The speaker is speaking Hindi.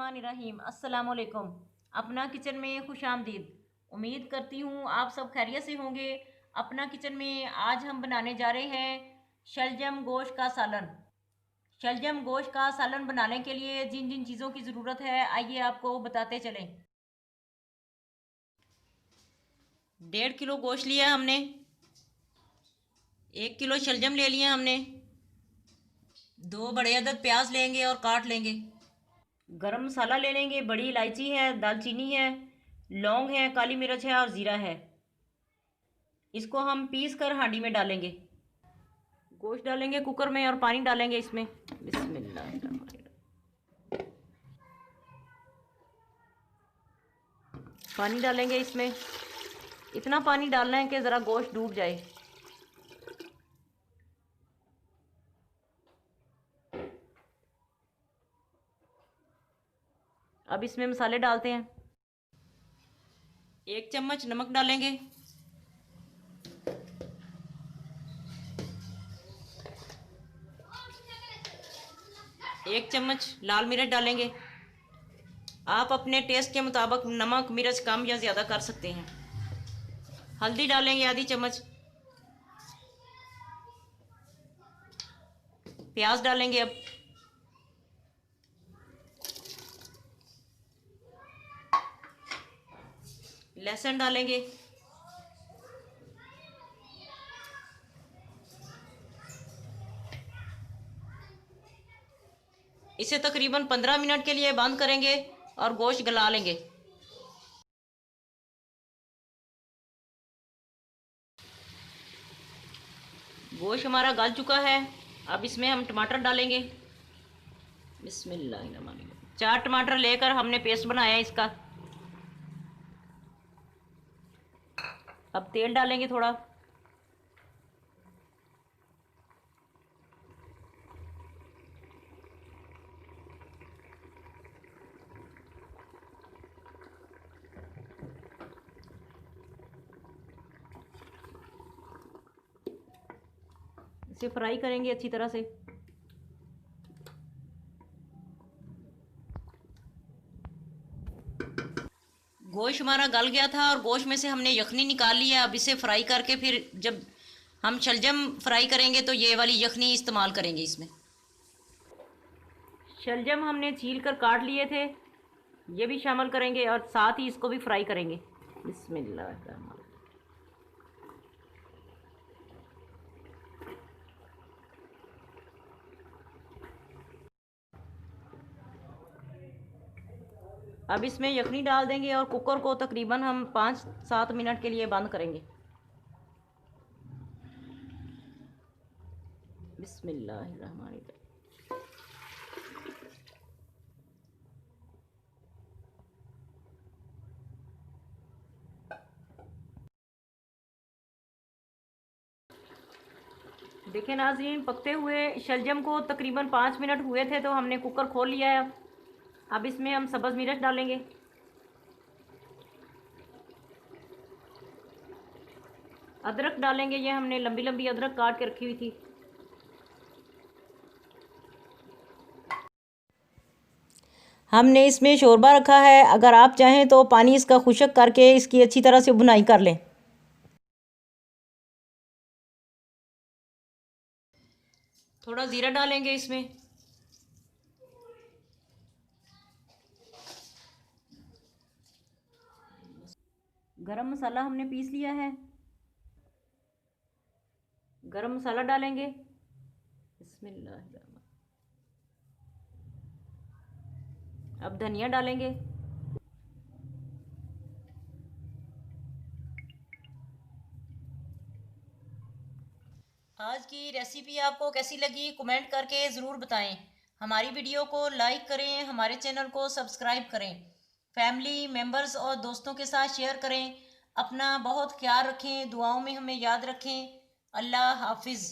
बिस्मिल्लाहिर्रहमानिर्रहीम। अस्सलाम वालेकुम। अपना किचन में खुश आमदीद। उम्मीद करती हूँ आप सब खैरियत से होंगे। अपना किचन में आज हम बनाने जा रहे हैं शलजम गोश्त का सालन। शलजम गोश्त का सालन बनाने के लिए जिन जिन चीज़ों की ज़रूरत है आइए आपको बताते चलें। 1.5 किलो गोश्त लिया हमने, 1 किलो शलजम ले लिया हमने, 2 बड़े अदद प्याज लेंगे और काट लेंगे। गरम मसाला ले लेंगे, बड़ी इलायची है, दालचीनी है, लौंग है, काली मिर्च है और ज़ीरा है। इसको हम पीस कर हांडी में डालेंगे। गोश्त डालेंगे कुकर में और पानी डालेंगे इसमें। बिस्मिल्लाह। पानी डालेंगे इसमें, इतना पानी डालना है कि ज़रा गोश्त डूब जाए। अब इसमें मसाले डालते हैं। 1 चम्मच नमक डालेंगे, 1 चम्मच लाल मिर्च डालेंगे। आप अपने टेस्ट के मुताबिक नमक मिर्च कम या ज़्यादा कर सकते हैं। हल्दी डालेंगे आधी चम्मच। प्याज डालेंगे अब, लहसुन डालेंगे, इसे तकरीबन 15 मिनट के लिए बंद करेंगे और गोश्त गला लेंगे। गोश्त हमारा गल चुका है। अब इसमें हम टमाटर डालेंगे। बिस्मिल्लाहिर्रहमानिर्रहीम। 4 टमाटर लेकर हमने पेस्ट बनाया है इसका। अब तेल डालेंगे थोड़ा, इसे फ्राई करेंगे अच्छी तरह से। गोश्त हमारा गल गया था और गोश्त में से हमने यखनी निकाल लिया। अब इसे फ्राई करके फिर जब हम शलजम फ्राई करेंगे तो ये वाली यखनी इस्तेमाल करेंगे इसमें। शलजम हमने छील कर काट लिए थे, ये भी शामिल करेंगे और साथ ही इसको भी फ्राई करेंगे। बिस्मिल्लाह। अब इसमें यखनी डाल देंगे और कुकर को तकरीबन हम 5-7 मिनट के लिए बंद करेंगे। बिस्मिल्लाहिर्रहमानिर्रहीम। देखें नाज़रीन, पकते हुए शलजम को तकरीबन 5 मिनट हुए थे तो हमने कुकर खोल लिया है। अब इसमें हम सब्ज़ मिर्च डालेंगे, अदरक डालेंगे। ये हमने लंबी लंबी अदरक काट के रखी हुई थी। हमने इसमें शोरबा रखा है, अगर आप चाहें तो पानी इसका खुश्क करके इसकी अच्छी तरह से बुनाई कर लें। थोड़ा ज़ीरा डालेंगे इसमें, गरम मसाला हमने पीस लिया है, गरम मसाला डालेंगे। बिस्मिल्लाह। अब धनिया डालेंगे, आज की रेसिपी आपको कैसी लगी कमेंट करके ज़रूर बताएं। हमारी वीडियो को लाइक करें, हमारे चैनल को सब्सक्राइब करें, फैमिली मेम्बर्स और दोस्तों के साथ शेयर करें। अपना बहुत ख्याल रखें, दुआओं में हमें याद रखें। अल्लाह हाफिज़।